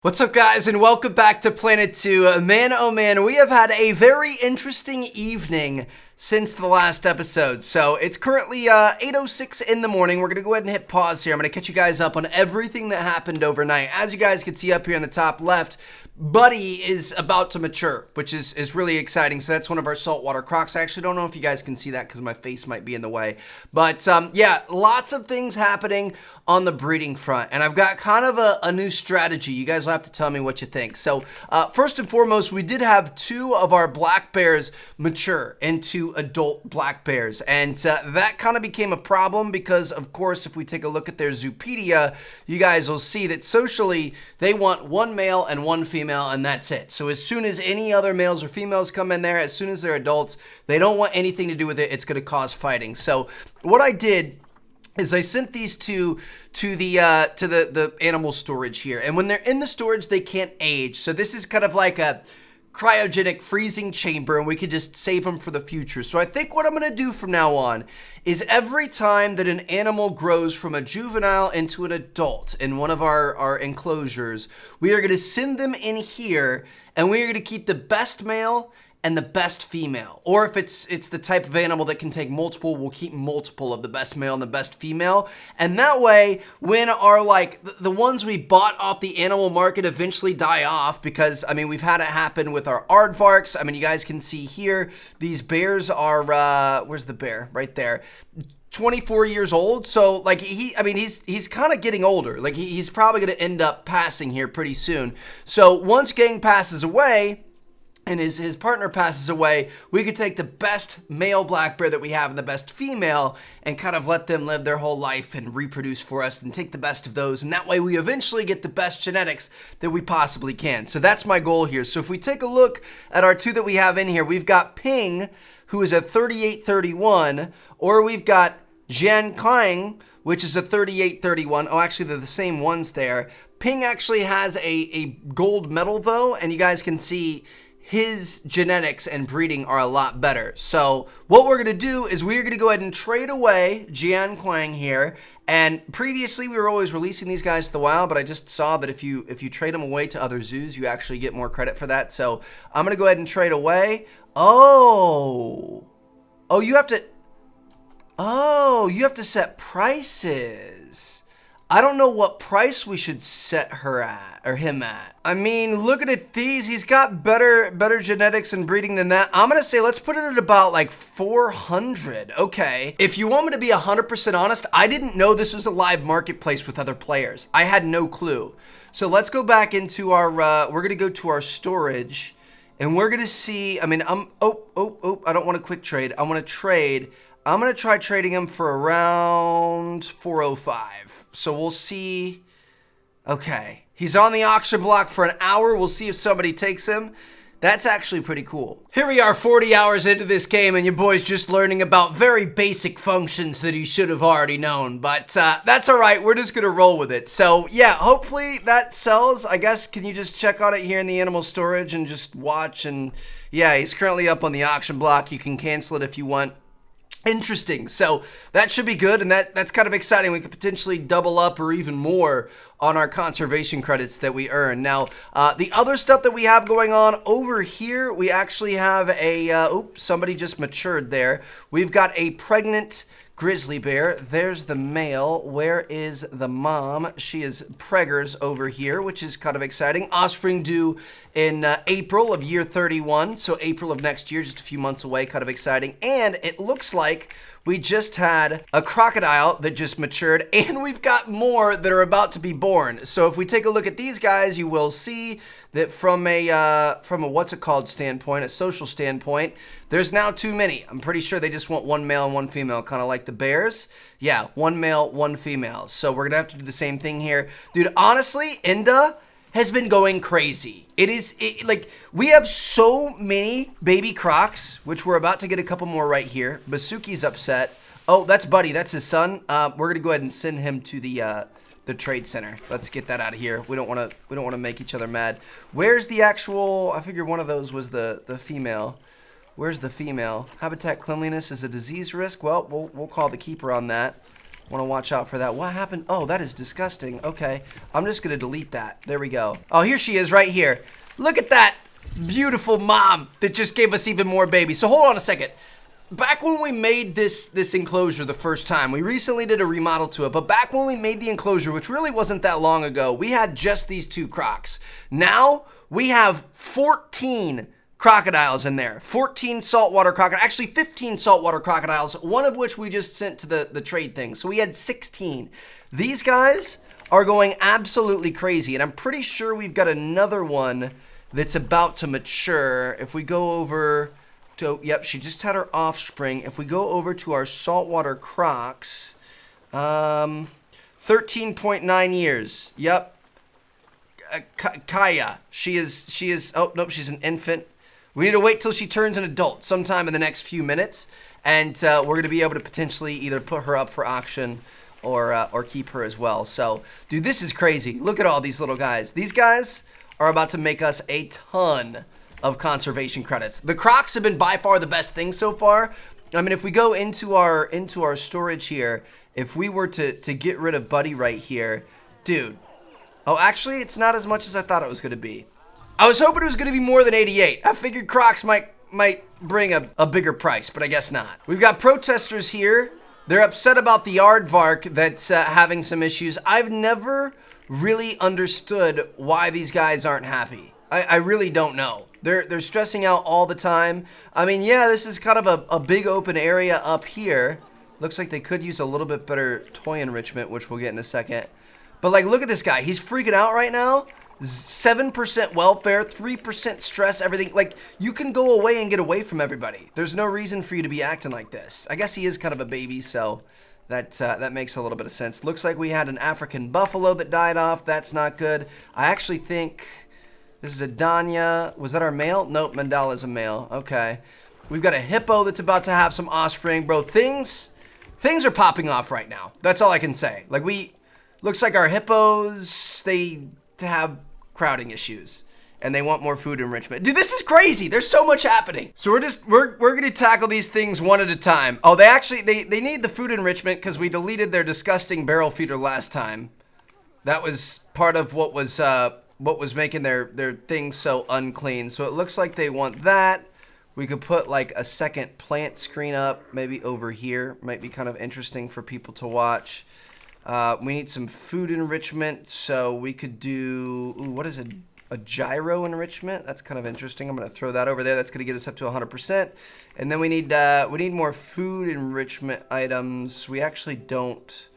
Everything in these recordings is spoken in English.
What's up, guys, and welcome back to Planet 2. Man, oh man, we have had a very interesting evening since the last episode. So it's currently 8:06 in the morning. We're going to go ahead and hit pause here. I'm going to catch you guys up on everything that happened overnight. As you guys can see up here in the top left, Buddy is about to mature, which is really exciting. So that's one of our saltwater crocs. I actually don't know if you guys can see that because my face might be in the way. But yeah, lots of things happening on the breeding front. And I've got kind of a new strategy. You guys will have to tell me what you think. So first and foremost, we did have two of our black bears mature into adult black bears. And that kind of became a problem because, of course, if we take a look at their Zoopedia, you guys will see that socially they want one male and one female, and that's it. So as soon as any other males or females come in there, as soon as they're adults, they don't want anything to do with it. It's going to cause fighting. So what I did is I sent these two to the animal storage here, and when they're in the storage, they can't age. So this is kind of like a cryogenic freezing chamber, and we could just save them for the future. So I think what I'm going to do from now on is every time that an animal grows from a juvenile into an adult in one of our enclosures, we are going to send them in here, and we are going to keep the best male and the best female. Or if it's the type of animal that can take multiple, we'll keep multiple of the best male and the best female. And that way, when our, like, the ones we bought off the animal market eventually die off, because, I mean, we've had it happen with our aardvarks. I mean, you guys can see here, these bears are, where's the bear? Right there. 24 years old, so like he's kind of getting older. Like he's probably going to end up passing here pretty soon. So once Gang passes away, and his partner passes away, we could take the best male black bear that we have and the best female and kind of let them live their whole life and reproduce for us and take the best of those. And that way we eventually get the best genetics that we possibly can. So that's my goal here. So if we take a look at our two that we have in here, we've got Ping, who is a 3831, or we've got Jian Kang, which is a 3831. Oh, actually, they're the same ones there. Ping actually has a gold medal, though, and you guys can see his genetics and breeding are a lot better. So what we're going to do is we're going to go ahead and trade away Jian Quang here. And previously we were always releasing these guys to the wild, but I just saw that if you trade them away to other zoos, you actually get more credit for that. So I'm going to go ahead and trade away. Oh, you have to set prices. I don't know what price we should set her at, or him at. I mean, looking at these, he's got better genetics and breeding than that. I'm gonna say let's put it at about like 400. Okay. If you want me to be 100% honest, I didn't know this was a live marketplace with other players. I had no clue. So let's go back into our, we're gonna go to our storage, and we're gonna see, I mean, I don't want a quick trade. I want to trade. I'm going to try trading him for around 405. So we'll see. Okay. He's on the auction block for an hour. We'll see if somebody takes him. That's actually pretty cool. Here we are 40 hours into this game, and your boy's just learning about very basic functions that he should have already known. But that's all right. We're just going to roll with it. So, yeah, hopefully that sells. I guess, can you just check on it here in the animal storage and just watch? And, yeah, he's currently up on the auction block. You can cancel it if you want. Interesting. So that should be good, and that's kind of exciting. We could potentially double up or even more on our conservation credits that we earn. Now, the other stuff that we have going on over here, we actually have a, somebody just matured there. We've got a pregnant grizzly bear. There's the male. Where is the mom? She is preggers over here, which is kind of exciting. Offspring due in April of year 31, so April of next year, just a few months away, kind of exciting. And it looks like we just had a crocodile that just matured, and we've got more that are about to be born. So if we take a look at these guys, you will see that from a what's it called standpoint, a social standpoint, there's now too many. I'm pretty sure they just want one male and one female, kind of like the bears. Yeah, one male, one female. So we're gonna have to do the same thing here. Dude, honestly, Inda has been going crazy. Like, we have so many baby crocs, which we're about to get a couple more right here. Basuki's upset. Oh, that's Buddy. That's his son. We're gonna go ahead and send him to the trade center. Let's get that out of here. We don't want to make each other mad. Where's the actual? I figured one of those was the female. Where's the female? Habitat cleanliness is a disease risk. Well, we'll call the keeper on that. Want to watch out for that. What happened? Oh, that is disgusting. Okay, I'm just gonna delete that. There we go. Oh, here she is right here. Look at that beautiful mom that just gave us even more babies. So hold on a second. Back when we made this enclosure the first time, we recently did a remodel to it, but back when we made the enclosure, which really wasn't that long ago, we had just these 2 crocs. Now we have 14 crocodiles in there. 14 saltwater crocodiles, actually 15 saltwater crocodiles, one of which we just sent to the trade thing. So we had 16. These guys are going absolutely crazy, and I'm pretty sure we've got another one that's about to mature. If we go over to, yep, she just had her offspring. If we go over to our saltwater crocs, 13.9 years. Yep. Kaya, she is, oh, nope, she's an infant. We need to wait till she turns an adult sometime in the next few minutes, and we're going to be able to potentially either put her up for auction or keep her as well. So, dude, this is crazy. Look at all these little guys. These guys are about to make us a ton of conservation credits. The crocs have been by far the best thing so far. I mean, if we go into our storage here, if we were to get rid of Buddy right here, dude. Oh, actually, it's not as much as I thought it was going to be. I was hoping it was going to be more than 88. I figured crocs might bring a bigger price, but I guess not. We've got protesters here. They're upset about the aardvark that's having some issues. I've never really understood why these guys aren't happy. I really don't know. They're stressing out all the time. I mean, yeah, this is kind of a big open area up here. Looks like they could use a little bit better toy enrichment, which we'll get in a second. But like, look at this guy. He's freaking out right now. 7% welfare, 3% stress, everything. Like, you can go away and get away from everybody. There's no reason for you to be acting like this. I guess he is kind of a baby, so that makes a little bit of sense. Looks like we had an African buffalo that died off. That's not good. I actually think this is a Danya. Was that our male? Nope, Mandala's a male. Okay. We've got a hippo that's about to have some offspring. Bro, things are popping off right now. That's all I can say. Like, looks like our hippos, they have crowding issues and they want more food enrichment. Dude, this is crazy. There's so much happening. So we're going to tackle these things one at a time. Oh, they need the food enrichment because we deleted their disgusting barrel feeder last time. That was part of what was making their things so unclean. So it looks like they want that. We could put like a second plant screen up, maybe over here. Might be kind of interesting for people to watch. We need some food enrichment, so we could do, ooh, what is it? A gyro enrichment? That's kind of interesting. I'm going to throw that over there. That's going to get us up to 100%. And then we need more food enrichment items. We actually don't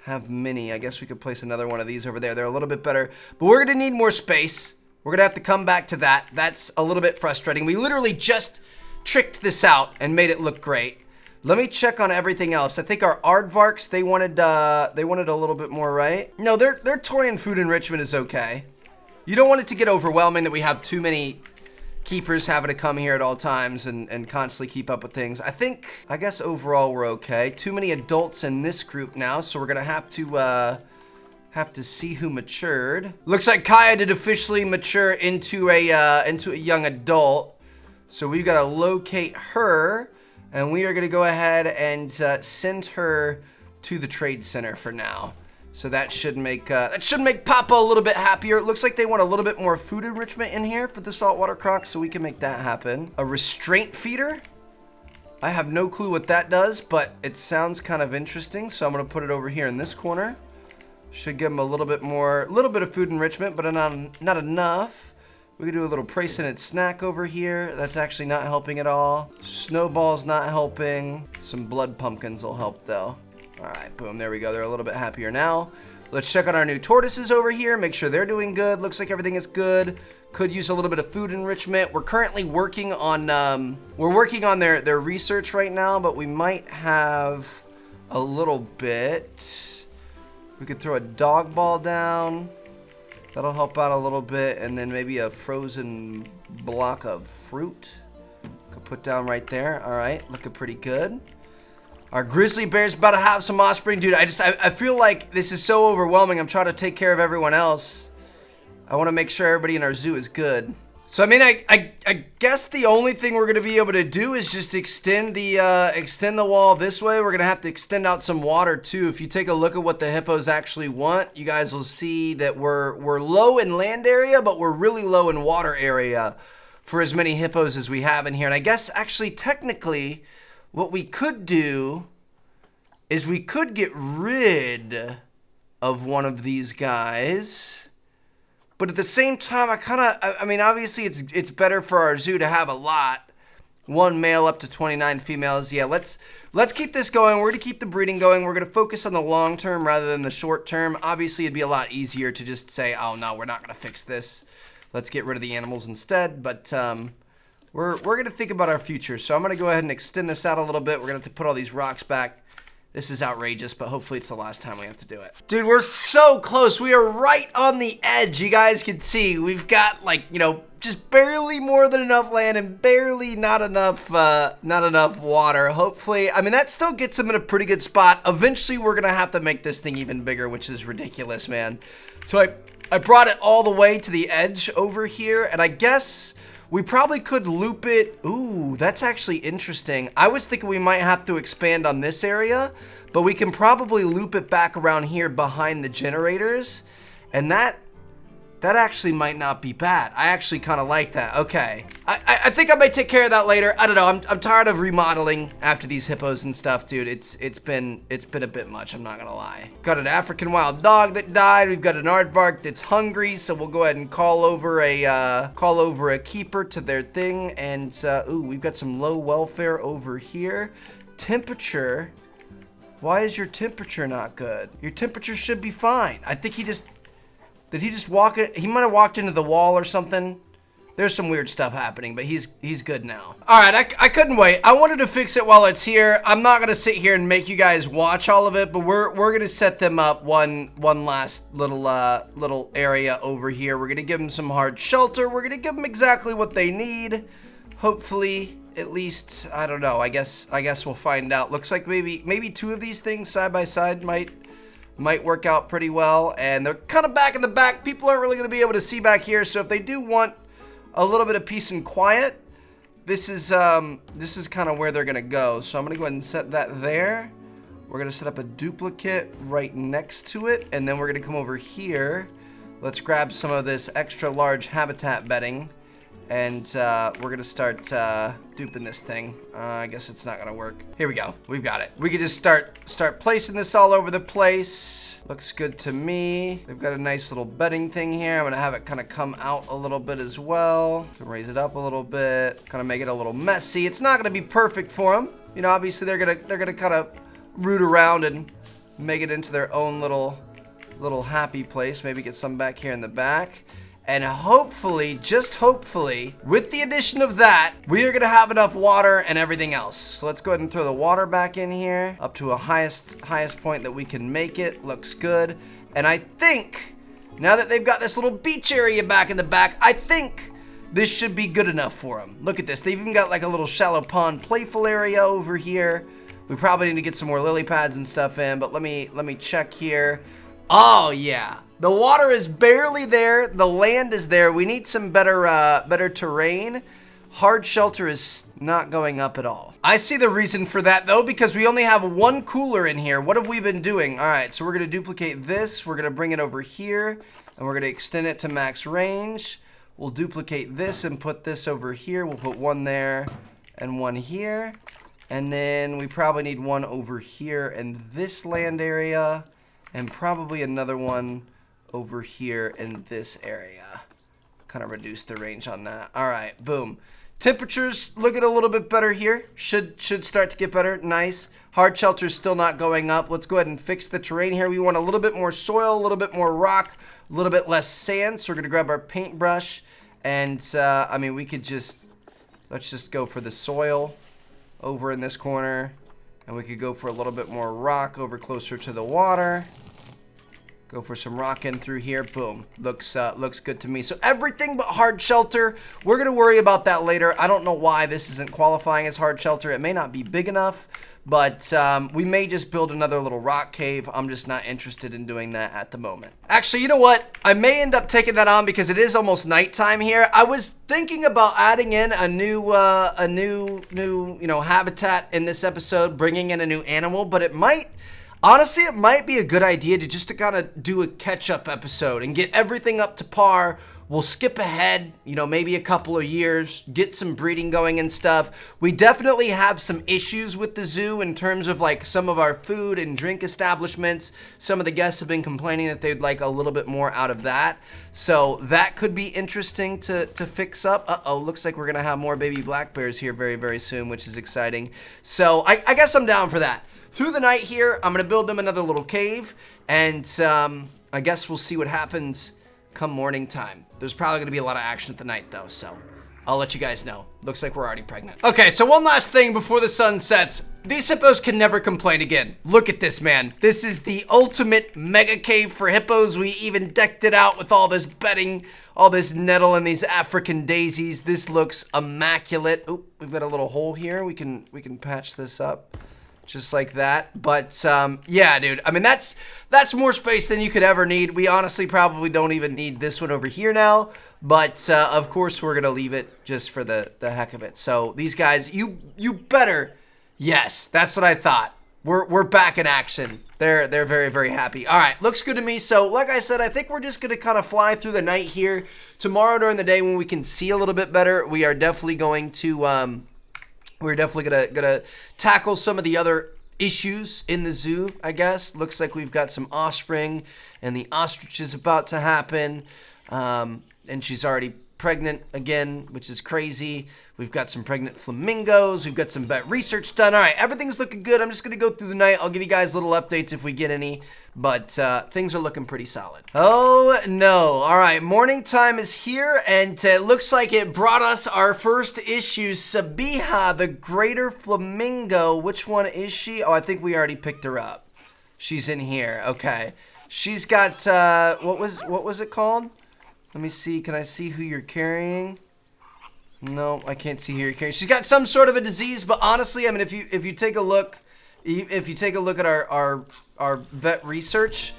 have many. I guess we could place another one of these over there. They're a little bit better, but we're going to need more space. We're going to have to come back to that. That's a little bit frustrating. We literally just tricked this out and made it look great. Let me check on everything else. I think our aardvarks, they wanted a little bit more, right? No, their toy and food enrichment is okay. You don't want it to get overwhelming that we have too many keepers having to come here at all times and constantly keep up with things. I guess overall we're okay. Too many adults in this group now, so we're gonna have to see who matured. Looks like Kaya did officially mature into a young adult. So we've got to locate her. And we are going to go ahead and send her to the trade center for now. So that should make Papa a little bit happier. It looks like they want a little bit more food enrichment in here for the saltwater croc, so we can make that happen. A restraint feeder? I have no clue what that does, but it sounds kind of interesting. So I'm going to put it over here in this corner. Should give them a little bit of food enrichment, but not enough. We could do a little price-in snack over here. That's actually not helping at all. Snowball's not helping. Some blood pumpkins will help, though. All right, boom, there we go. They're a little bit happier now. Let's check on our new tortoises over here. Make sure they're doing good. Looks like everything is good. Could use a little bit of food enrichment. We're currently working on their research right now, but we might have a little bit. We could throw a dog ball down. That'll help out a little bit, and then maybe a frozen block of fruit. Could put down right there. All right, looking pretty good. Our grizzly bear's about to have some offspring. Dude, I feel like this is so overwhelming. I'm trying to take care of everyone else. I want to make sure everybody in our zoo is good. So I mean, I guess the only thing we're gonna be able to do is just extend the wall this way. We're gonna have to extend out some water too. If you take a look at what the hippos actually want, you guys will see that we're low in land area, but we're really low in water area for as many hippos as we have in here. And I guess actually technically, what we could do is we could get rid of one of these guys. But at the same time, I mean, obviously it's better for our zoo to have a lot. One male up to 29 females. Yeah, let's keep this going. We're going to keep the breeding going. We're going to focus on the long term rather than the short term. Obviously, it'd be a lot easier to just say, oh, no, we're not going to fix this. Let's get rid of the animals instead. But we're going to think about our future. So I'm going to go ahead and extend this out a little bit. We're going to have to put all these rocks back. This is outrageous, but hopefully it's the last time we have to do it. Dude, we're so close. We are right on the edge. You guys can see we've got, like, you know, just barely more than enough land and barely not enough water. Hopefully, I mean, that still gets them in a pretty good spot. Eventually, we're gonna have to make this thing even bigger, which is ridiculous, man. So I brought it all the way to the edge over here, and I guess we probably could loop it. Ooh, that's actually interesting. I was thinking we might have to expand on this area, but we can probably loop it back around here behind the generators. And that actually might not be bad. I actually kind of like that. Okay. I think I might take care of that later. I don't know. I'm tired of remodeling after these hippos and stuff, dude. It's been a bit much, I'm not gonna lie. Got an African wild dog that died. We've got an aardvark that's hungry, so we'll go ahead and call over a keeper to their thing. And ooh, we've got some low welfare over here. Temperature. Why is your temperature not good? Your temperature should be fine. I think did he just walk it? He might have walked into the wall or something. There's some weird stuff happening, but he's good now. All right, I couldn't wait. I wanted to fix it while it's here. I'm not gonna sit here and make you guys watch all of it, but we're gonna set them up one last little area over here. We're gonna give them some hard shelter. We're gonna give them exactly what they need. Hopefully, at least, I don't know. I guess we'll find out. Looks like maybe two of these things side by side might work out pretty well, and they're kind of back in the back. People aren't really going to be able to see back here, so if they do want a little bit of peace and quiet, this is kind of where they're going to go. So I'm going to go ahead and set that there. We're going to set up a duplicate right next to it, and then we're going to come over here. Let's grab some of this extra large habitat bedding, and we're going to start duping this thing. I guess it's not going to work. Here we go. We've got it. We can just start placing this all over the place. Looks good to me. They've got a nice little bedding thing here. I'm going to have it kind of come out a little bit as well. Raise it up a little bit. Kind of make it a little messy. It's not going to be perfect for them. You know, obviously they're going to kind of root around and make it into their own little happy place. Maybe get some back here in the back. And hopefully, just hopefully, with the addition of that, we are going to have enough water and everything else. So let's go ahead and throw the water back in here up to a highest point that we can make it. Looks good. And I think, now that they've got this little beach area back in the back, I think this should be good enough for them. Look at this. They've even got like a little shallow pond playful area over here. We probably need to get some more lily pads and stuff in, but let me check here. Oh, yeah. The water is barely there. The land is there. We need some better terrain. Hard shelter is not going up at all. I see the reason for that, though, because we only have one cooler in here. What have we been doing? All right, so we're going to duplicate this. We're going to bring it over here, and we're going to extend it to max range. We'll duplicate this and put this over here. We'll put one there and one here. And then we probably need one over here in this land area, and probably another one over here in this area. Kind of reduce the range on that. All right, boom. Temperatures looking a little bit better here. Should start to get better. Nice. Hard shelter's still not going up. Let's go ahead and fix the terrain here. We want a little bit more soil, a little bit more rock, a little bit less sand. So we're gonna grab our paintbrush, and I mean, we could let's just go for the soil over in this corner, and we could go for a little bit more rock over closer to the water. Go for some rocking through here. Boom. Looks good to me. So everything but hard shelter. We're going to worry about that later. I don't know why this isn't qualifying as hard shelter. It may not be big enough, but we may just build another little rock cave. I'm just not interested in doing that at the moment. Actually, you know what? I may end up taking that on because it is almost nighttime here. I was thinking about adding in a new habitat in this episode, bringing in a new animal, but honestly, it might be a good idea to kind of do a catch-up episode and get everything up to par. We'll skip ahead, maybe a couple of years, get some breeding going and stuff. We definitely have some issues with the zoo in terms of like some of our food and drink establishments. Some of the guests have been complaining that they'd like a little bit more out of that. So that could be interesting to fix up. Uh-oh, looks like we're going to have more baby black bears here very, very soon, which is exciting. So I guess I'm down for that. Through the night here, I'm going to build them another little cave, and I guess we'll see what happens come morning time. There's probably going to be a lot of action at the night, though, so I'll let you guys know. Looks like we're already pregnant. Okay, so one last thing before the sun sets. These hippos can never complain again. Look at this, man. This is the ultimate mega cave for hippos. We even decked it out with all this bedding, all this nettle and these African daisies. This looks immaculate. Oop, we've got a little hole here. We can patch this up. Just like that. But yeah, dude, I mean, that's more space than you could ever need. We honestly probably don't even need this one over here now, but of course we're gonna leave it just for the heck of it. So these guys, you better, yes, that's what I thought. We're back in action. They're very, very happy. All right, looks good to me. So like I said, I think we're just gonna kind of fly through the night here. Tomorrow during the day when we can see a little bit better, we are definitely going to we're definitely gonna tackle some of the other issues in the zoo, I guess. Looks like we've got some offspring, and the ostrich is about to happen. And she's already pregnant again, which is crazy. We've got some pregnant flamingos. We've got some vet research done. All right, everything's looking good. I'm just gonna go through the night. I'll give you guys little updates if we get any, but things are looking pretty solid. Oh no. All right, morning time is here, and it looks like it brought us our first issue. Sabiha, the greater flamingo. Which one is she? Oh, I think we already picked her up. She's in here. Okay. She's got what was it called? Let me see. Can I see who you're carrying? No, I can't see who you're carrying. She's got some sort of a disease, but honestly, I mean, if you take a look, at our vet research,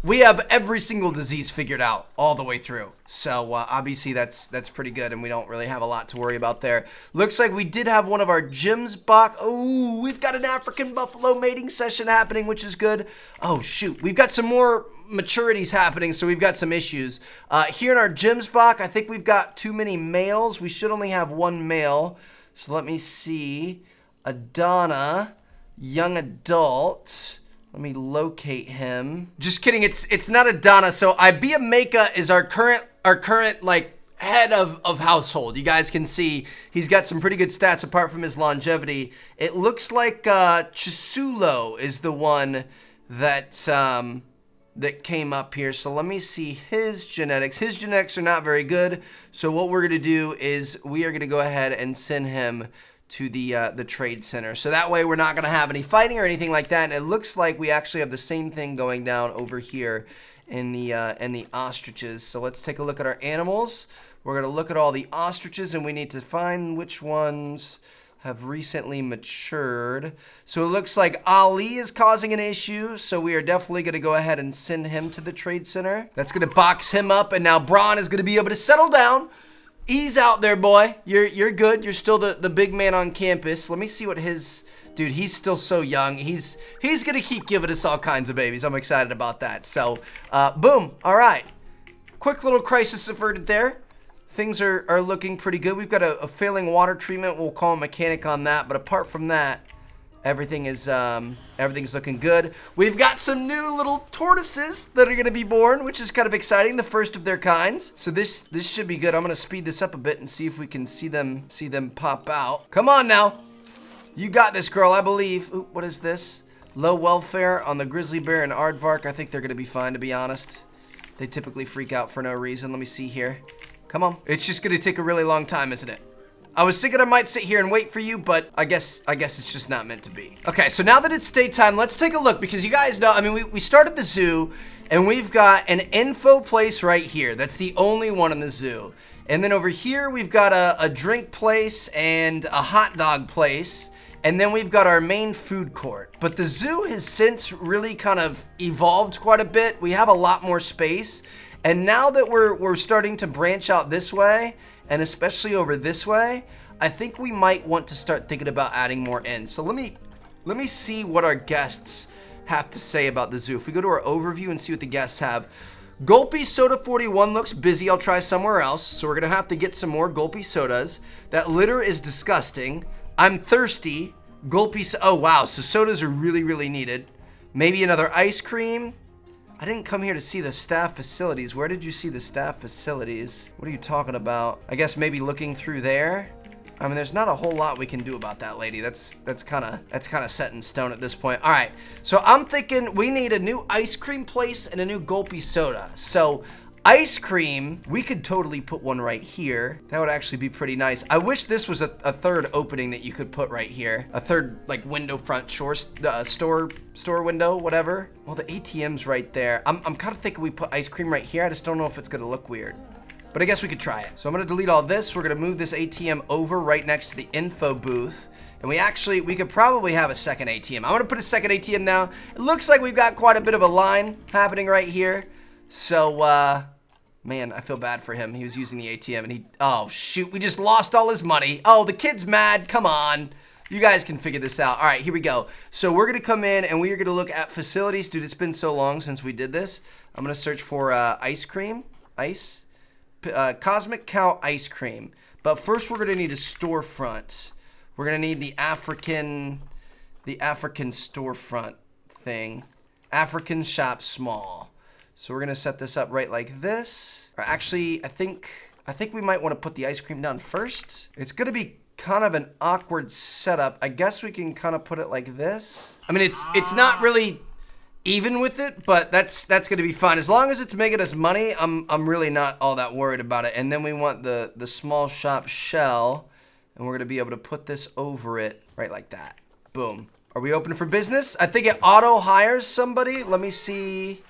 we have every single disease figured out all the way through. So obviously that's pretty good, and we don't really have a lot to worry about there. Looks like we did have one of our gyms buck. Oh, we've got an African buffalo mating session happening, which is good. Oh shoot, we've got some more maturities happening, so we've got some issues here in our gyms box. I think we've got too many males. We should only have one male, so let me see. Adana, young adult. Let me locate him. Just kidding, it's not Adana. So Ibia Meka is our current like head of household. You guys can see he's got some pretty good stats apart from his longevity. It looks like Chisulo is the one that that came up here. So let me see his genetics. His genetics are not very good. So what we're gonna do is we are gonna go ahead and send him to the trade center. So that way we're not gonna have any fighting or anything like that. And it looks like we actually have the same thing going down over here in the ostriches. So let's take a look at our animals. We're gonna look at all the ostriches, and we need to find which ones have recently matured. So it looks like Ali is causing an issue, so we are definitely going to go ahead and send him to the trade center. That's going to box him up, and now Braun is going to be able to settle down. Ease out there, boy. You're good. You're still the big man on campus. Let me see what his... Dude, he's still so young. He's going to keep giving us all kinds of babies. I'm excited about that. So, boom. All right. Quick little crisis averted there. Things are looking pretty good. We've got a failing water treatment. We'll call a mechanic on that. But apart from that, everything's looking good. We've got some new little tortoises that are going to be born, which is kind of exciting. The first of their kinds. So this should be good. I'm going to speed this up a bit and see if we can see them pop out. Come on now. You got this, girl, I believe. Ooh, what is this? Low welfare on the grizzly bear and aardvark. I think they're going to be fine, to be honest. They typically freak out for no reason. Let me see here. Come on. It's just going to take a really long time, isn't it? I was thinking I might sit here and wait for you, but I guess it's just not meant to be. Okay, so now that it's daytime, let's take a look, because you guys know, I mean, we started the zoo, and we've got an info place right here. That's the only one in the zoo. And then over here, we've got a drink place and a hot dog place. And then we've got our main food court. But the zoo has since really kind of evolved quite a bit. We have a lot more space. And now that we're starting to branch out this way, and especially over this way, I think we might want to start thinking about adding more in. So let me see what our guests have to say about the zoo. If we go to our overview and see what the guests have. Gulpy Soda 41 looks busy. I'll try somewhere else. So we're going to have to get some more Gulpy sodas. That litter is disgusting. I'm thirsty. Gulpy, oh wow, so sodas are really, really needed. Maybe another ice cream. I didn't come here to see the staff facilities. Where did you see the staff facilities? What are you talking about? I guess maybe looking through there. I mean, there's not a whole lot we can do about that, lady. That's kind of set in stone at this point. All right, so I'm thinking we need a new ice cream place and a new Gulpy soda. So ice cream, we could totally put one right here. That would actually be pretty nice. I wish this was a third opening that you could put right here. A third, like, window front store window, whatever. Well, the ATM's right there. I'm kind of thinking we put ice cream right here. I just don't know if it's gonna look weird. But I guess we could try it. So I'm gonna delete all this. We're gonna move this ATM over right next to the info booth. And we could probably have a second ATM. I'm gonna put a second ATM now. It looks like we've got quite a bit of a line happening right here. So, man, I feel bad for him. He was using the ATM and oh shoot, we just lost all his money. Oh, the kid's mad, come on. You guys can figure this out. All right, here we go. So we're gonna come in and we are gonna look at facilities. Dude, it's been so long since we did this. I'm gonna search for ice cream, Cosmic Cow ice cream. But first we're gonna need a storefront. We're gonna need the African storefront thing. African shop small. So we're gonna set this up right like this. Or actually, I think we might want to put the ice cream down first. It's gonna be kind of an awkward setup. I guess we can kind of put it like this. I mean, it's not really even with it, but that's gonna be fine. As long as it's making us money, I'm really not all that worried about it. And then we want the small shop shell, and we're gonna be able to put this over it right like that. Boom. Are we open for business? I think it auto hires somebody. Let me see.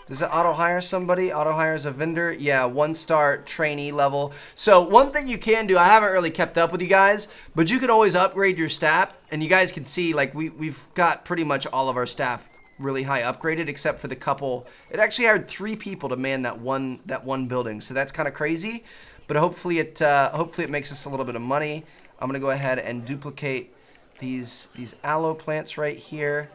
Does it auto hire somebody? Auto hires a vendor? Yeah, 1-star trainee level. So one thing you can do, I haven't really kept up with you guys, but you can always upgrade your staff. And you guys can see, like, we've got pretty much all of our staff really high upgraded, except for the couple. It actually hired 3 people to man that one building. So that's kind of crazy. But hopefully it makes us a little bit of money. I'm gonna go ahead and duplicate these aloe plants right here.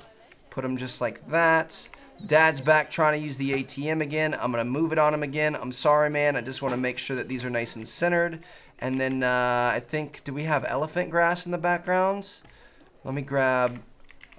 Put them just like that. Dad's back trying to use the ATM again. I'm gonna move it on him again. I'm sorry, man. I just want to make sure that these are nice and centered. And then I think, do we have elephant grass in the backgrounds? Let me grab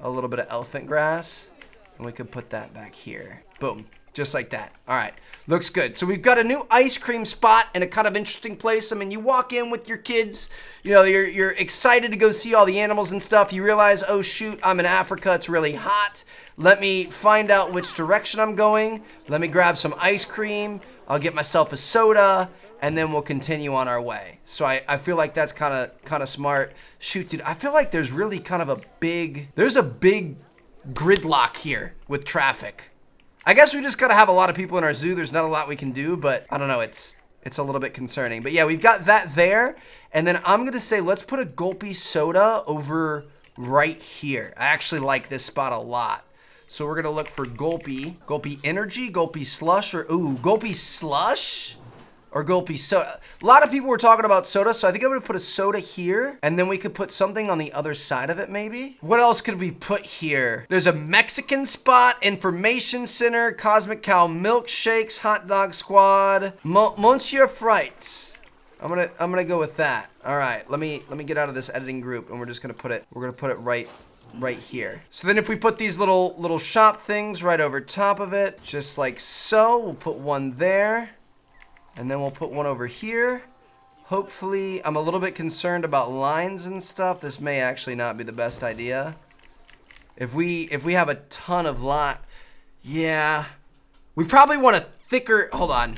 a little bit of elephant grass, and we could put that back here. Boom. Just like that. All right, looks good. So we've got a new ice cream spot in a kind of interesting place. I mean, you walk in with your kids, you know, you're excited to go see all the animals and stuff. You realize, oh shoot, I'm in Africa, it's really hot. Let me find out which direction I'm going. Let me grab some ice cream. I'll get myself a soda, and then we'll continue on our way. So I feel like that's kind of smart. Shoot, dude, I feel like there's really kind of a big gridlock here with traffic. I guess we just gotta have a lot of people in our zoo. There's not a lot we can do, but I don't know, it's a little bit concerning. But yeah, we've got that there. And then I'm gonna say, let's put a Gulpy soda over right here. I actually like this spot a lot. So we're gonna look for Gulpy Energy, Gulpy Slush, or Gulpy Slush? Or Gulpy soda. A lot of people were talking about soda, so I think I'm gonna put a soda here, and then we could put something on the other side of it, maybe. What else could we put here? There's a Mexican spot, information center, Cosmic Cow milkshakes, hot dog squad, Monsieur Frites. I'm gonna go with that. All right, let me get out of this editing group, and we're just gonna put it. We're gonna put it right here. So then if we put these little shop things right over top of it, just like so, we'll put one there. And then we'll put one over here. Hopefully, I'm a little bit concerned about lines and stuff. This may actually not be the best idea. If we have a ton of yeah. We probably want a thicker, hold on.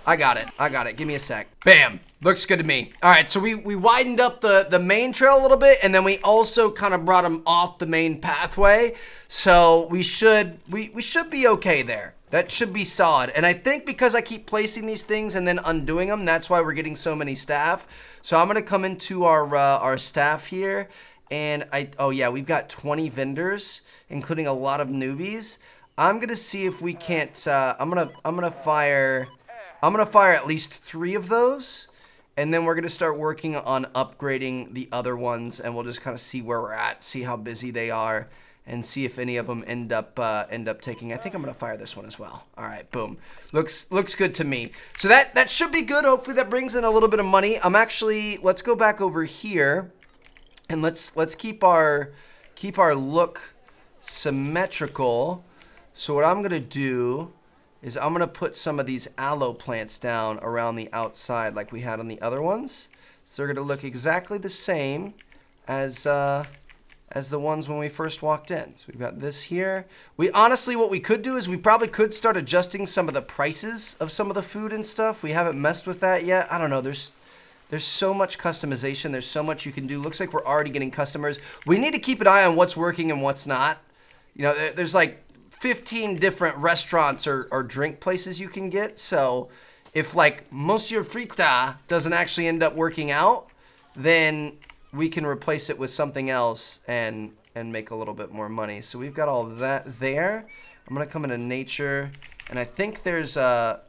I got it. Give me a sec. Bam. Looks good to me. All right, so we widened up the main trail a little bit, and then we also kind of brought them off the main pathway. So we should be okay there. That should be solid. And I think because I keep placing these things and then undoing them, that's why we're getting so many staff. So I'm gonna come into our staff here, and oh yeah, we've got 20 vendors, including a lot of newbies. I'm gonna see if we can't. I'm gonna fire at least 3 of those, and then we're gonna start working on upgrading the other ones, and we'll just kind of see where we're at, see how busy they are, and see if any of them end up taking. I think I'm gonna fire this one as well. All right, boom. Looks good to me. So that should be good. Hopefully that brings in a little bit of money. Let's go back over here, and let's keep our look symmetrical. So what I'm gonna do is I'm gonna put some of these aloe plants down around the outside like we had on the other ones. So they're gonna look exactly the same as the ones when we first walked in. So we've got this here. What we could do is we probably could start adjusting some of the prices of some of the food and stuff. We haven't messed with that yet. I don't know, there's so much customization. There's so much you can do. Looks like we're already getting customers. We need to keep an eye on what's working and what's not. You know, there's like 15 different restaurants or drink places you can get. So if like Monsieur Frita doesn't actually end up working out, then we can replace it with something else and make a little bit more money. So we've got all that there. I'm gonna come into nature, and I think there's a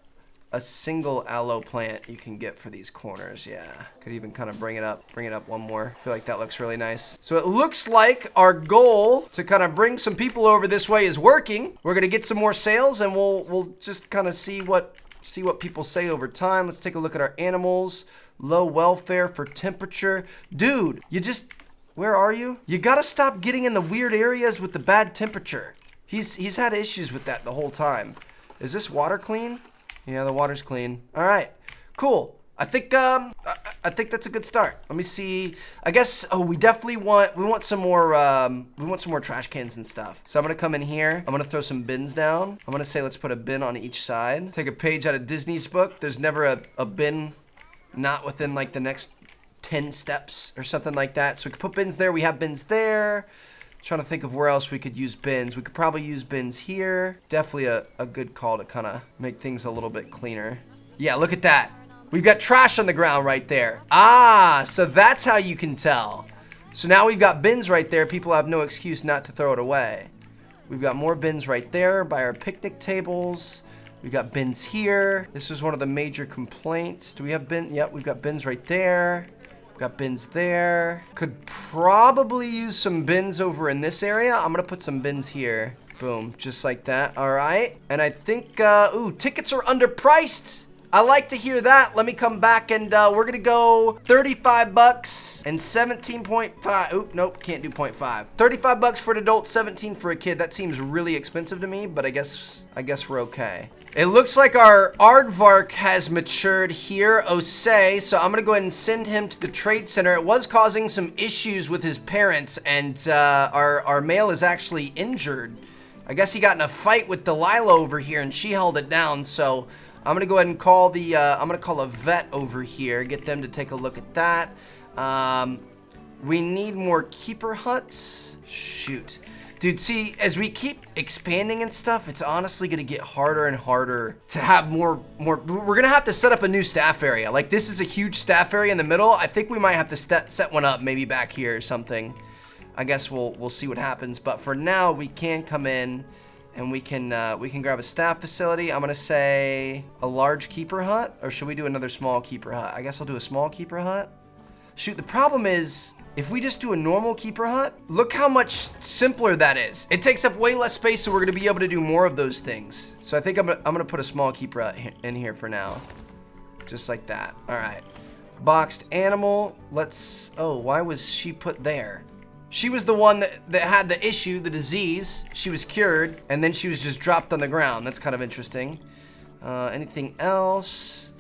single aloe plant you can get for these corners. Yeah, could even kind of bring it up one more. I feel like that looks really nice. So it looks like our goal to kind of bring some people over this way is working. We're gonna get some more sales, and we'll just kind of see what people say over time. Let's take a look at our animals. Low welfare for temperature. Dude, where are you? You gotta stop getting in the weird areas with the bad temperature. He's had issues with that the whole time. Is this water clean? Yeah, the water's clean. All right, cool. I think that's a good start. Let me see. I guess we definitely want some more trash cans and stuff. So I'm gonna come in here. I'm gonna throw some bins down. I'm gonna say let's put a bin on each side. Take a page out of Disney's book. There's never a bin not within like the next 10 steps or something like that. So we could put bins there. We have bins there. Trying to think of where else we could use bins. We could probably use bins here. Definitely a good call to kind of make things a little bit cleaner. Yeah, look at that. We've got trash on the ground right there. Ah, so that's how you can tell. So now we've got bins right there. People have no excuse not to throw it away. We've got more bins right there by our picnic tables. We've got bins here. This is one of the major complaints. Do we have bins? Yep, we've got bins right there. We've got bins there. Could probably use some bins over in this area. I'm gonna put some bins here. Boom, just like that. All right. And I think, ooh, tickets are underpriced. I like to hear that. Let me come back, and we're gonna go 35 bucks and 17.5. Oop, nope, can't do 0.5. 35 bucks for an adult, 17 for a kid. That seems really expensive to me, but I guess we're okay. It looks like our aardvark has matured here, Osei, so I'm gonna go ahead and send him to the trade center. It was causing some issues with his parents, and our male is actually injured. I guess he got in a fight with Delilah over here, and she held it down, so I'm gonna go ahead and call I'm gonna call a vet over here, get them to take a look at that. We need more keeper huts. Shoot. Dude, see, as we keep expanding and stuff, it's honestly gonna get harder and harder to have more. We're gonna have to set up a new staff area. Like, this is a huge staff area in the middle. I think we might have to set one up maybe back here or something. I guess we'll see what happens. But for now, we can come in and we can grab a staff facility. I'm gonna say a large keeper hut, or should we do another small keeper hut? I guess I'll do a small keeper hut. Shoot, the problem is, if we just do a normal keeper hut, look how much simpler that is. It takes up way less space, so we're gonna be able to do more of those things. So I think I'm gonna put a small keeper hut in here for now. Just like that. All right. Boxed animal. Oh, why was she put there? She was the one that had the issue, the disease. She was cured, and then she was just dropped on the ground. That's kind of interesting. Anything else?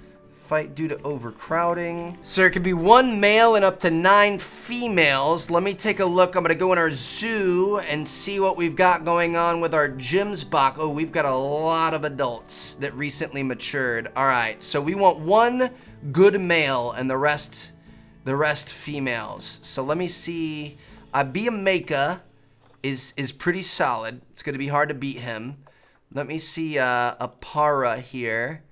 fight due to overcrowding. So there could be 1 male and up to 9 females. Let me take a look. I'm gonna go in our zoo and see what we've got going on with our Gemsbach. Oh, we've got a lot of adults that recently matured. All right, so we want 1 good male and the rest females. So let me see. Abiyameka is pretty solid. It's gonna be hard to beat him. Let me see a para here.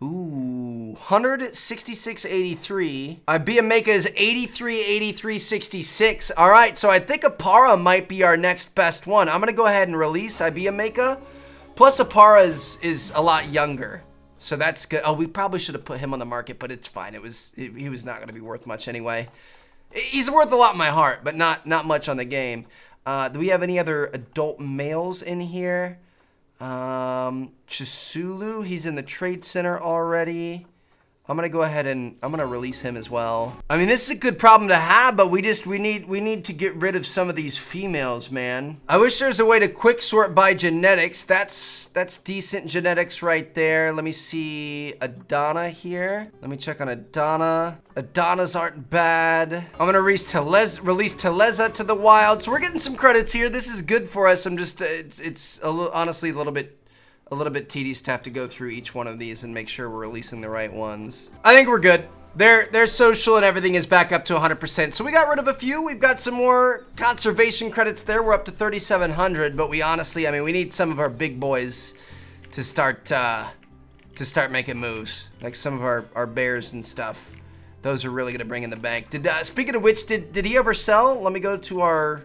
Ooh, 166.83. Abiyameka is 83.66. All right, so I think a para might be our next best one. I'm gonna go ahead and release Abiyameka. Plus a para is a lot younger. So that's good. Oh, we probably should have put him on the market, but it's fine. He was not gonna be worth much anyway. He's worth a lot in my heart, but not much on the game. Do we have any other adult males in here? Chisulu, he's in the trade center already. I'm gonna go ahead and I'm gonna release him as well. I mean, this is a good problem to have, but we need to get rid of some of these females, man. I wish there's a way to quick sort by genetics. That's decent genetics right there. Let me see Adana here. Let me check on Adana. Adonas aren't bad. I'm gonna release Teleza to the wild. So we're getting some credits here. This is good for us. I'm just it's honestly a little bit tedious to have to go through each one of these and make sure we're releasing the right ones. I think we're good. Their social and everything is back up to 100%. So we got rid of a few. We've got some more conservation credits there. We're up to 3,700, but we honestly, I mean, we need some of our big boys to start making moves. Like some of our bears and stuff. Those are really gonna bring in the bank. Speaking of which, did he ever sell? Let me go to our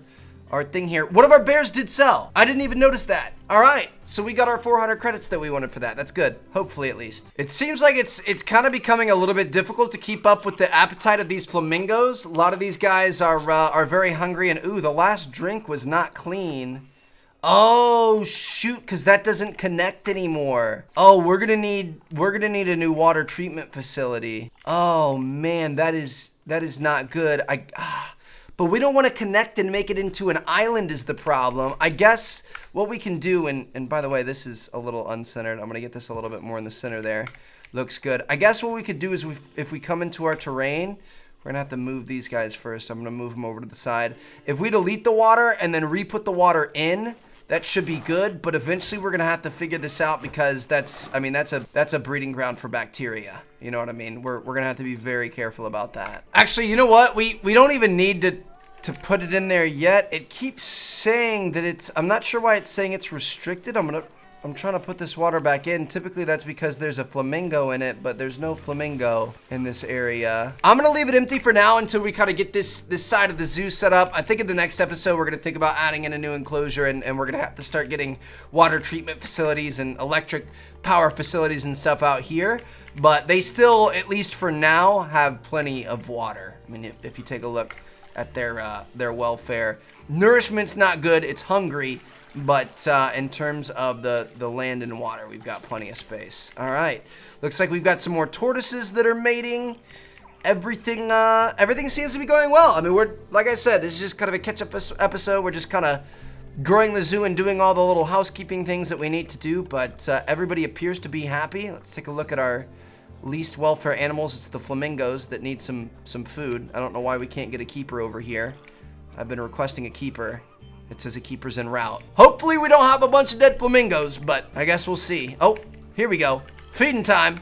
thing here. One of our bears did sell. I didn't even notice that. All right, so we got our 400 credits that we wanted for that. That's good, hopefully at least. It seems like it's kind of becoming a little bit difficult to keep up with the appetite of these flamingos. A lot of these guys are very hungry, and ooh, the last drink was not clean. Oh shoot, because that doesn't connect anymore. Oh, we're gonna need a new water treatment facility. Oh man, that is not good. But we don't want to connect and make it into an island is the problem. I guess what we can do, and by the way, this is a little uncentered. I'm going to get this a little bit more in the center there. Looks good. I guess what we could do is if we come into our terrain, we're going to have to move these guys first. I'm going to move them over to the side. If we delete the water and then re-put the water in, that should be good, but eventually we're going to have to figure this out because that's a breeding ground for bacteria. You know what I mean? We're going to have to be very careful about that. Actually, you know what? We don't even need to put it in there yet. It keeps saying that I'm not sure why it's saying it's restricted. I'm trying to put this water back in. Typically that's because there's a flamingo in it, but there's no flamingo in this area. I'm gonna leave it empty for now until we kind of get this side of the zoo set up. I think in the next episode we're gonna think about adding in a new enclosure, and we're gonna have to start getting water treatment facilities and electric power facilities and stuff out here. But they still, at least for now, have plenty of water. I mean, if you take a look at their welfare. Nourishment's not good, it's hungry, but in terms of the land and water, we've got plenty of space. All right, looks like we've got some more tortoises that are mating. Everything seems to be going well. I mean, like I said, this is just kind of a catch-up episode. We're just kind of growing the zoo and doing all the little housekeeping things that we need to do, but everybody appears to be happy. Let's take a look at our least welfare animals. It's the flamingos that need some food. I don't know why we can't get a keeper over here. I've been requesting a keeper. It says a keeper's en route. Hopefully we don't have a bunch of dead flamingos, but I guess we'll see. Oh, here we go. Feeding time.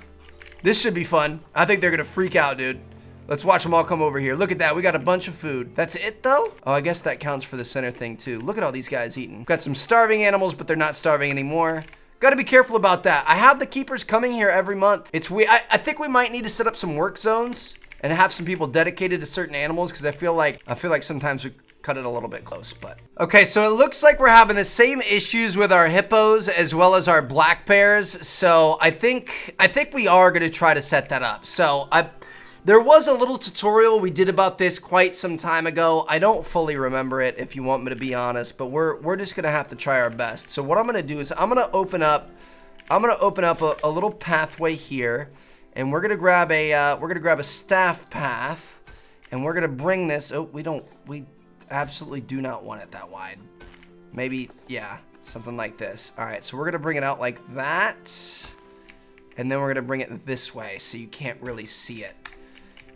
This should be fun. I think they're gonna freak out, dude. Let's watch them all come over here. Look at that, we got a bunch of food. That's it though? Oh, I guess that counts for the center thing too. Look at all these guys eating. Got some starving animals, but they're not starving anymore. Got to be careful about that. I have the keepers coming here every month. I think we might need to set up some work zones and have some people dedicated to certain animals, because I feel like sometimes we cut it a little bit close. But okay, so it looks like we're having the same issues with our hippos as well as our black bears. So I think we are going to try to set that up. So there was a little tutorial we did about this quite some time ago. I don't fully remember it, if you want me to be honest, but we're just gonna have to try our best. So what I'm gonna do is I'm gonna open up a little pathway here, and we're gonna grab a staff path, and we're gonna bring this. Oh, we absolutely do not want it that wide. Maybe, yeah, something like this. All right, so we're gonna bring it out like that. And then we're gonna bring it this way so you can't really see it.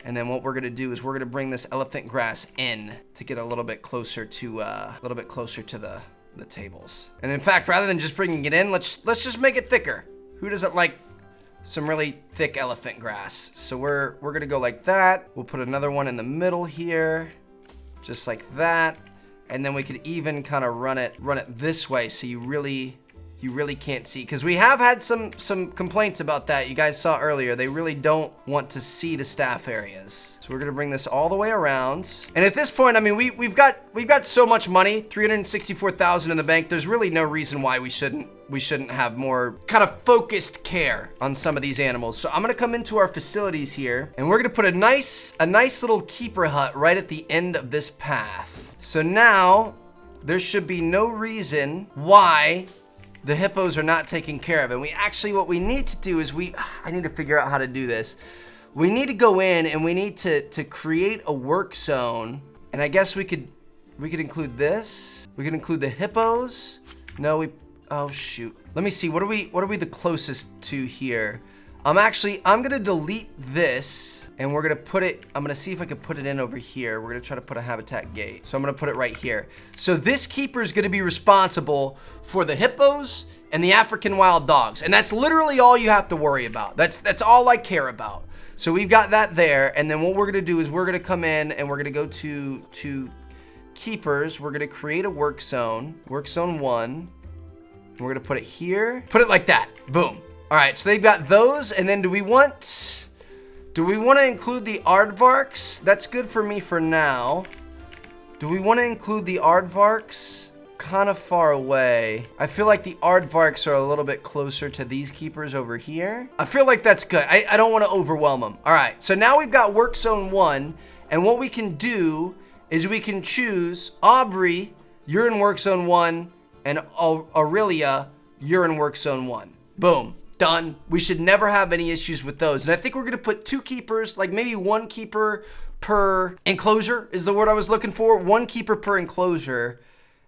And then what we're gonna do is we're gonna bring this elephant grass in to get a little bit closer to the tables. And in fact, rather than just bringing it in, let's just make it thicker. Who doesn't like some really thick elephant grass? So we're gonna go like that. We'll put another one in the middle here, just like that. And then we could even kind of run it this way so you really can't see, because we have had some complaints about that. You guys saw earlier, they really don't want to see the staff areas. So we're gonna bring this all the way around. And at this point, I mean, we've got so much money, 364,000 in the bank. There's really no reason why we shouldn't have more kind of focused care on some of these animals. So I'm gonna come into our facilities here, and we're gonna put a nice little keeper hut right at the end of this path. So now there should be no reason why the hippos are not taken care of. And what we need to do is I need to figure out how to do this. We need to go in and we need to create a work zone. And I guess we could include this. We could include the hippos. No, oh shoot. Let me see, what are we the closest to here? I'm gonna delete this. And we're gonna put it, I'm gonna see if I can put it in over here. We're gonna try to put a habitat gate. So I'm gonna put it right here. So this keeper is gonna be responsible for the hippos and the African wild dogs. And that's literally all you have to worry about. That's all I care about. So we've got that there. And then what we're gonna do is we're gonna come in and we're gonna go to keepers. We're gonna create a work zone 1. We're gonna put it here. Put it like that, boom. All right, so they've got those. And then do we want to include the aardvarks? That's good for me for now. Do we want to include the aardvarks? Kind of far away. I feel like the aardvarks are a little bit closer to these keepers over here. I feel like that's good. I don't want to overwhelm them. All right, so now we've got work zone 1. And what we can do is we can choose Aubrey, you're in work zone 1, and Aurelia, you're in work zone 1. Boom. Done. We should never have any issues with those. And I think we're going to put 2 keepers, like maybe 1 keeper per enclosure is the word I was looking for. 1 keeper per enclosure.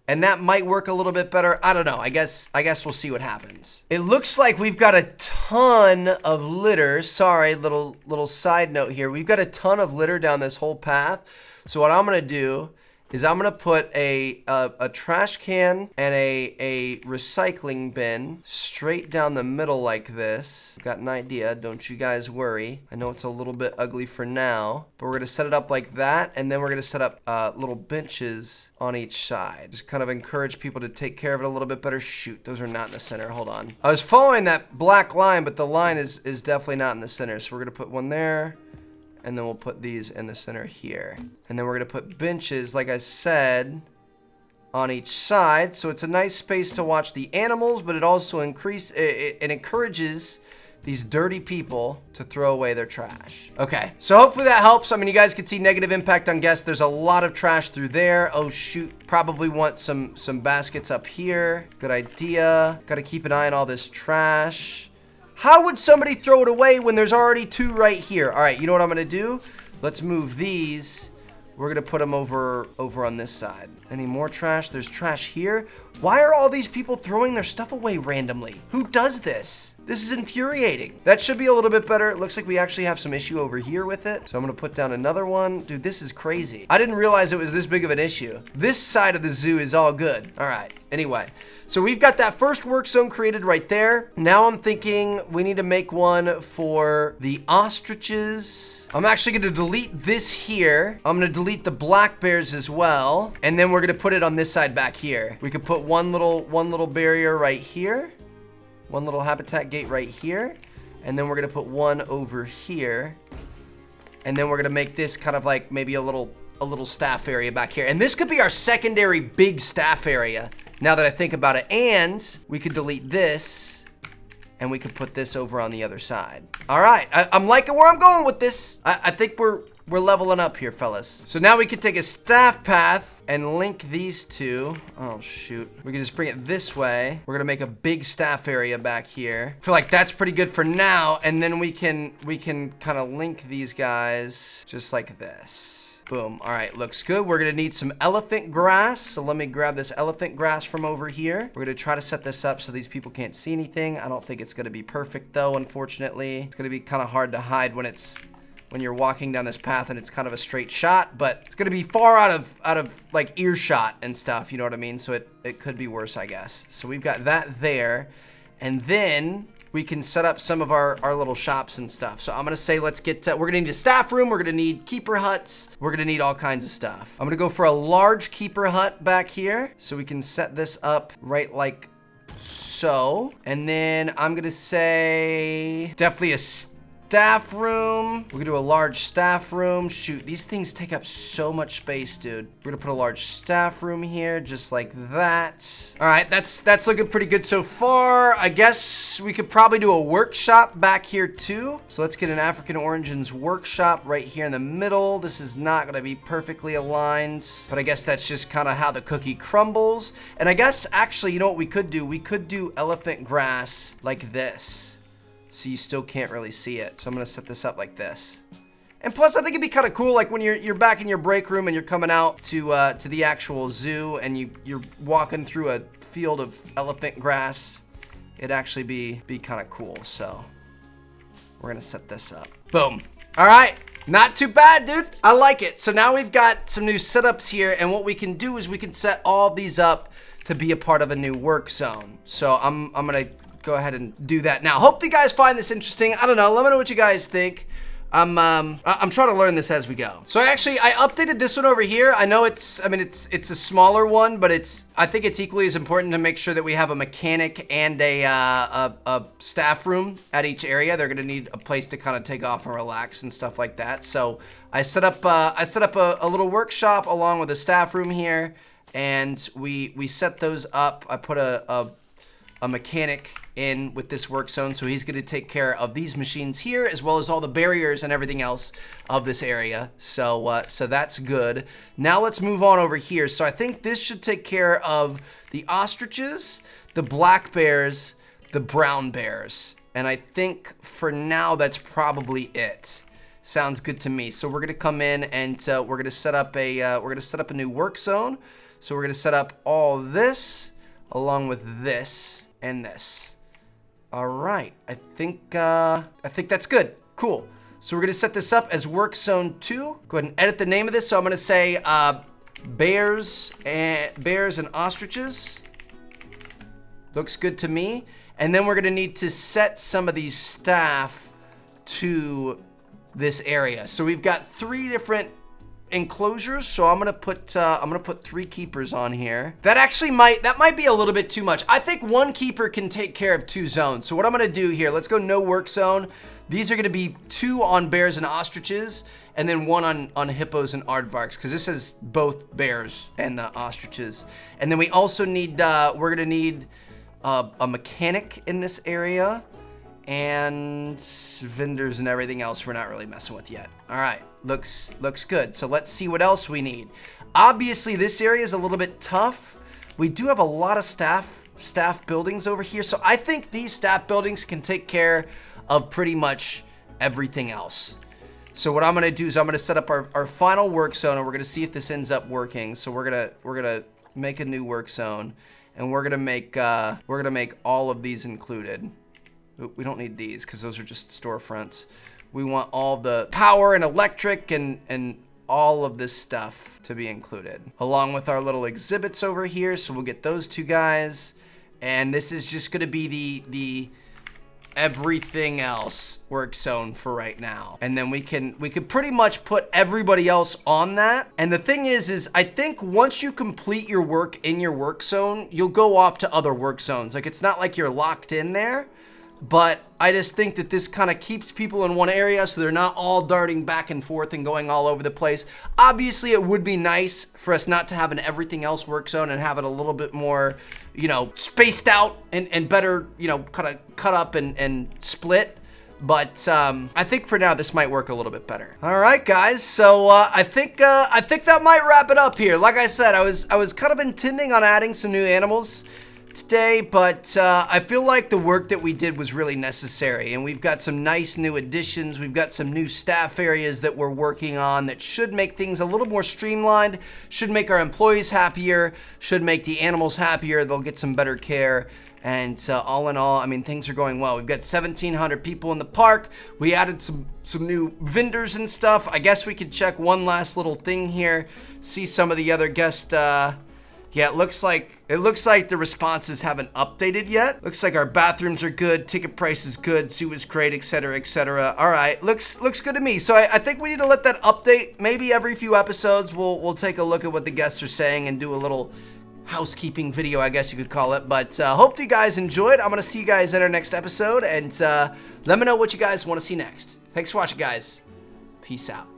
And that might work a little bit better. I don't know. I guess we'll see what happens. It looks like we've got a ton of litter. Sorry, little side note here. We've got a ton of litter down this whole path. So what I'm going to do is I'm gonna put a trash can and a recycling bin straight down the middle like this. Got an idea, don't you guys worry. I know it's a little bit ugly for now, but we're gonna set it up like that, and then we're gonna set up little benches on each side. Just kind of encourage people to take care of it a little bit better. Shoot, those are not in the center, hold on. I was following that black line, but the line is definitely not in the center. So we're gonna put one there, and then we'll put these in the center here. And then we're gonna put benches, like I said, on each side. So it's a nice space to watch the animals, but it also it encourages these dirty people to throw away their trash. Okay, so hopefully that helps. I mean, you guys can see negative impact on guests. There's a lot of trash through there. Oh shoot, probably want some baskets up here. Good idea. Gotta keep an eye on all this trash. How would somebody throw it away when there's already 2 right here? All right, you know what I'm gonna do? Let's move these. We're gonna put them over on this side. Any more trash? There's trash here. Why are all these people throwing their stuff away randomly? Who does this? This is infuriating. That should be a little bit better. It looks like we actually have some issue over here with it. So I'm gonna put down another one. Dude, this is crazy. I didn't realize it was this big of an issue. This side of the zoo is all good. All right, anyway. So we've got that first work zone created right there. Now I'm thinking we need to make one for the ostriches. I'm actually gonna delete this here. I'm gonna delete the black bears as well. And then we're gonna put it on this side back here. We could put one little barrier right here. One little habitat gate right here. And then we're gonna put one over here. And then we're gonna make this kind of like maybe a little staff area back here. And this could be our secondary big staff area, now that I think about it. And we could delete this, and we could put this over on the other side. All right, I'm liking where I'm going with this. I think we're leveling up here, fellas. So now we could take a staff path and link these 2. Oh shoot, we can just bring it this way. We're gonna make a big staff area back here. I feel like that's pretty good for now. And then we can kind of link these guys just like this. Boom. All right, looks good. We're gonna need some elephant grass. So let me grab this elephant grass from over here. We're gonna try to set this up so these people can't see anything. I don't think it's gonna be perfect though, unfortunately. It's gonna be kind of hard to hide when you're walking down this path and it's kind of a straight shot, but it's gonna be far out of like earshot and stuff, you know what I mean? So it could be worse, I guess. So we've got that there, and then we can set up some of our little shops and stuff. So I'm gonna say let's get, we're gonna need a staff room, we're gonna need keeper huts, we're gonna need all kinds of stuff. I'm gonna go for a large keeper hut back here so we can set this up right like so. And then I'm gonna say definitely a staff room. We're gonna do a large staff room. Shoot, these things take up so much space, dude. We're gonna put a large staff room here, just like that. All right, that's looking pretty good so far. I guess we could probably do a workshop back here too. So let's get an African Origins workshop right here in the middle. This is not gonna be perfectly aligned, but I guess that's just kind of how the cookie crumbles. And I guess actually, you know what we could do? We could do elephant grass like this, so you still can't really see it. So I'm gonna set this up like this. And plus, I think it'd be kind of cool, like when you're back in your break room and you're coming out to the actual zoo and you're walking through a field of elephant grass. It'd actually be kind of cool. So we're gonna set this up. Boom. All right. Not too bad, dude. I like it. So now we've got some new setups here, and what we can do is we can set all these up to be a part of a new work zone. So I'm gonna go ahead and do that now. Hope you guys find this interesting. I don't know. Let me know what you guys think. I'm trying to learn this as we go. So I updated this one over here. I know it's a smaller one, but I think it's equally as important to make sure that we have a mechanic and a staff room at each area. They're gonna need a place to kind of take off and relax and stuff like that. So I set up a little workshop along with a staff room here, and we set those up. I put a mechanic in with this work zone, so he's going to take care of these machines here as well as all the barriers and everything else of this area. So that's good. Now let's move on over here. So I think this should take care of the ostriches, the black bears, the brown bears, and I think for now that's probably it. Sounds good to me. So we're going to come in and we're going to set up a new work zone. So we're going to set up all this along with this and this. All right, I think that's good. Cool. So we're gonna set this up as work zone 2. Go ahead and edit the name of this. So I'm gonna say bears and ostriches. Looks good to me. And then we're gonna need to set some of these staff to this area. So we've got 3 different enclosures, so I'm gonna put 3 keepers on here. That might be a little bit too much. I think 1 keeper can take care of 2 zones. So what I'm gonna do here, let's go no work zone. These are gonna be 2 on bears and ostriches, and then 1 on hippos and aardvarks, because this is both bears and the ostriches. And then we also need we're gonna need a mechanic in this area, and vendors and everything else we're not really messing with yet. All right, looks good. So let's see what else we need. Obviously, this area is a little bit tough. We do have a lot of staff buildings over here, so I think these staff buildings can take care of pretty much everything else. So what I'm gonna do is I'm gonna set up our final work zone, and we're gonna see if this ends up working. So we're gonna make a new work zone, and we're gonna make all of these included. We don't need these because those are just storefronts. We want all the power and electric and all of this stuff to be included, along with our little exhibits over here. So we'll get those 2 guys, and this is just going to be the everything else work zone for right now. And then we could pretty much put everybody else on that. And the thing is I think once you complete your work in your work zone, you'll go off to other work zones. Like, it's not like you're locked in there. But I just think that this kind of keeps people in one area so they're not all darting back and forth and going all over the place. Obviously, it would be nice for us not to have an everything else work zone and have it a little bit more, spaced out and better, kind of cut up and split. But I think for now this might work a little bit better. All right, guys. So I think that might wrap it up here. Like I said, I was kind of intending on adding some new animals today, but I feel like the work that we did was really necessary, and we've got some nice new additions. We've got some new staff areas that we're working on that should make things a little more streamlined, should make our employees happier, should make the animals happier. They'll get some better care. And all in all, I mean, things are going well. We've got 1,700 people in the park. We added some new vendors and stuff. I guess we could check one last little thing here. See some of the other guests. Yeah, it looks like the responses haven't updated yet. Looks like our bathrooms are good, ticket price is good, sewage great, etc., etc. All right, looks good to me. So I think we need to let that update. Maybe every few episodes we'll take a look at what the guests are saying and do a little housekeeping video, I guess you could call it. But hope you guys enjoyed. I'm gonna see you guys in our next episode, and let me know what you guys want to see next. Thanks for watching, guys. Peace out.